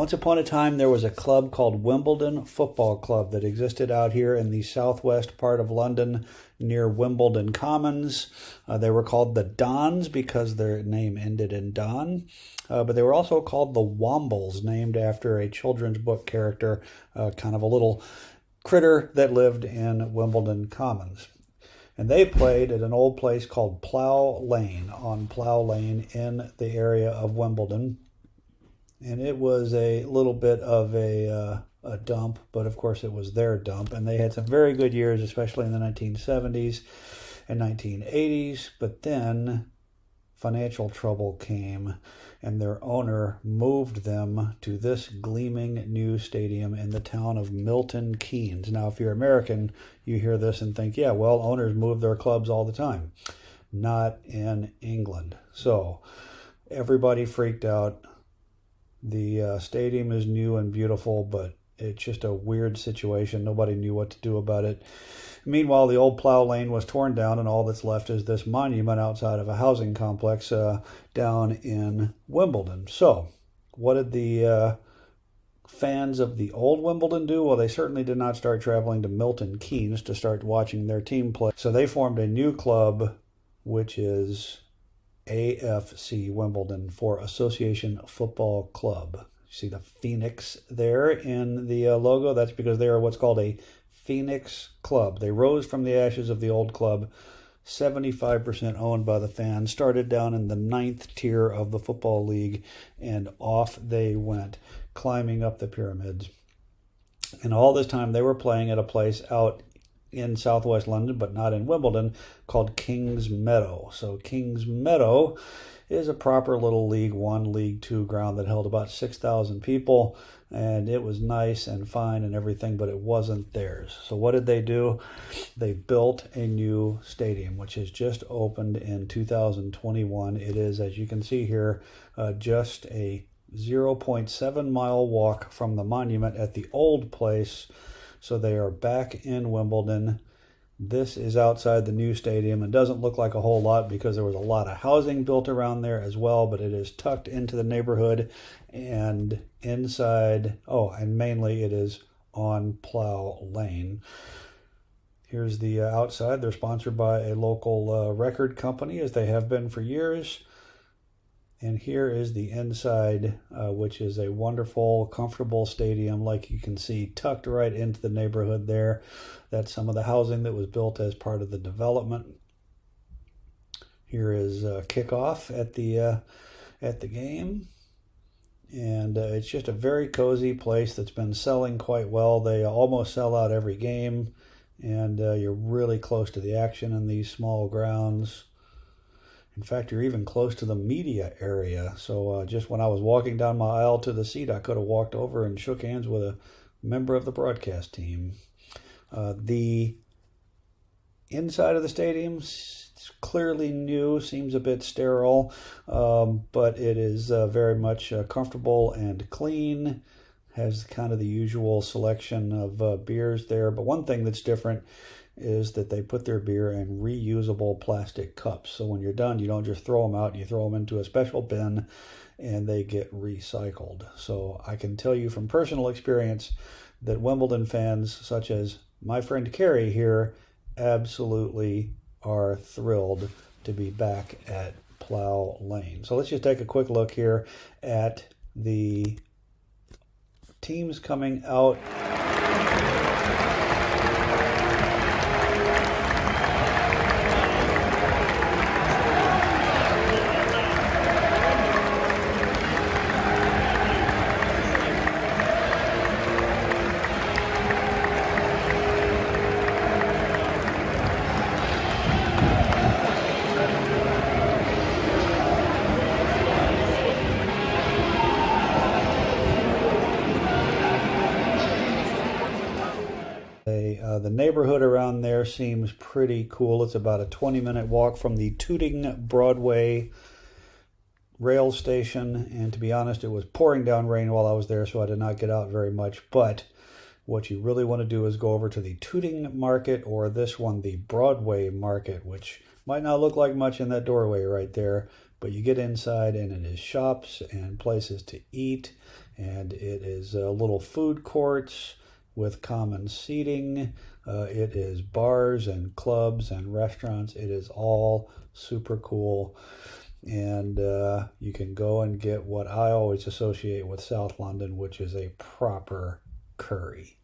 Once upon a time, there was a club called Wimbledon Football Club that existed out here in the southwest part of London near Wimbledon Commons. They were called the Dons because their name ended in Don, but they were also called the Wombles, named after a children's book character, kind of a little critter that lived in Wimbledon Commons. And they played at an old place called Plough Lane, on Plough Lane in the area of Wimbledon. And it was a little bit of a dump, but of course it was their dump. And they had some very good years, especially in the 1970s and 1980s. But then financial trouble came, and their owner moved them to this gleaming new stadium in the town of Milton Keynes. Now, if you're American, you hear this and think, yeah, well, owners move their clubs all the time. Not in England. So everybody freaked out. The stadium is new and beautiful, but it's just a weird situation. Nobody knew what to do about it. Meanwhile, the old Plough Lane was torn down, and all that's left is this monument outside of a housing complex down in Wimbledon. So, what did the fans of the old Wimbledon do? Well, they certainly did not start traveling to Milton Keynes to start watching their team play. So they formed a new club, which is AFC Wimbledon, for Association Football Club. You see the phoenix there in the logo? That's because they are what's called a Phoenix Club. They rose from the ashes of the old club, 75% owned by the fans, started down in the 9th tier of the Football League, and off they went, climbing up the pyramids. And all this time they were playing at a place out in southwest London, but not in Wimbledon, called Kings Meadow. So Kings Meadow is a proper little League One, League Two ground that held about 6,000 people, and it was nice and fine and everything, but it wasn't theirs. So what did they do? They built a new stadium, which has just opened in 2021. It is, as you can see here, just a 0.7-mile walk from the monument at the old place. So they are back in Wimbledon. This is outside the new stadium. It doesn't look like a whole lot because there was a lot of housing built around there as well, but it is tucked into the neighborhood and inside. Oh, and mainly it is on Plough Lane. Here's the outside. They're sponsored by a local record company, as they have been for years. And here is the inside, which is a wonderful, comfortable stadium, like you can see, tucked right into the neighborhood there. That's some of the housing that was built as part of the development. Here is kickoff at the game. And it's just a very cozy place that's been selling quite well. They almost sell out every game, and you're really close to the action in these small grounds. In fact, you're even close to the media area. So just when I was walking down my aisle to the seat, I could have walked over and shook hands with a member of the broadcast team. The inside of the stadium is clearly new, seems a bit sterile, but it is very much comfortable and clean. Has kind of the usual selection of beers there. But one thing that's different is that they put their beer in reusable plastic cups. So when you're done, you don't just throw them out, you throw them into a special bin and they get recycled. So I can tell you from personal experience that Wimbledon fans, such as my friend Carrie here, absolutely are thrilled to be back at Plough Lane. So let's just take a quick look here at the teams coming out. The neighborhood around there seems pretty cool. It's about a 20-minute walk from the Tooting Broadway rail station, and to be honest, it was pouring down rain while I was there, so I did not get out very much. But what you really want to do is go over to the Tooting Market, or this one, the Broadway Market, which might not look like much in that doorway right there, but you get inside and it is shops and places to eat and it is little food courts with common seating. It is bars and clubs and restaurants. It is all super cool. And you can go and get what I always associate with South London, which is a proper curry.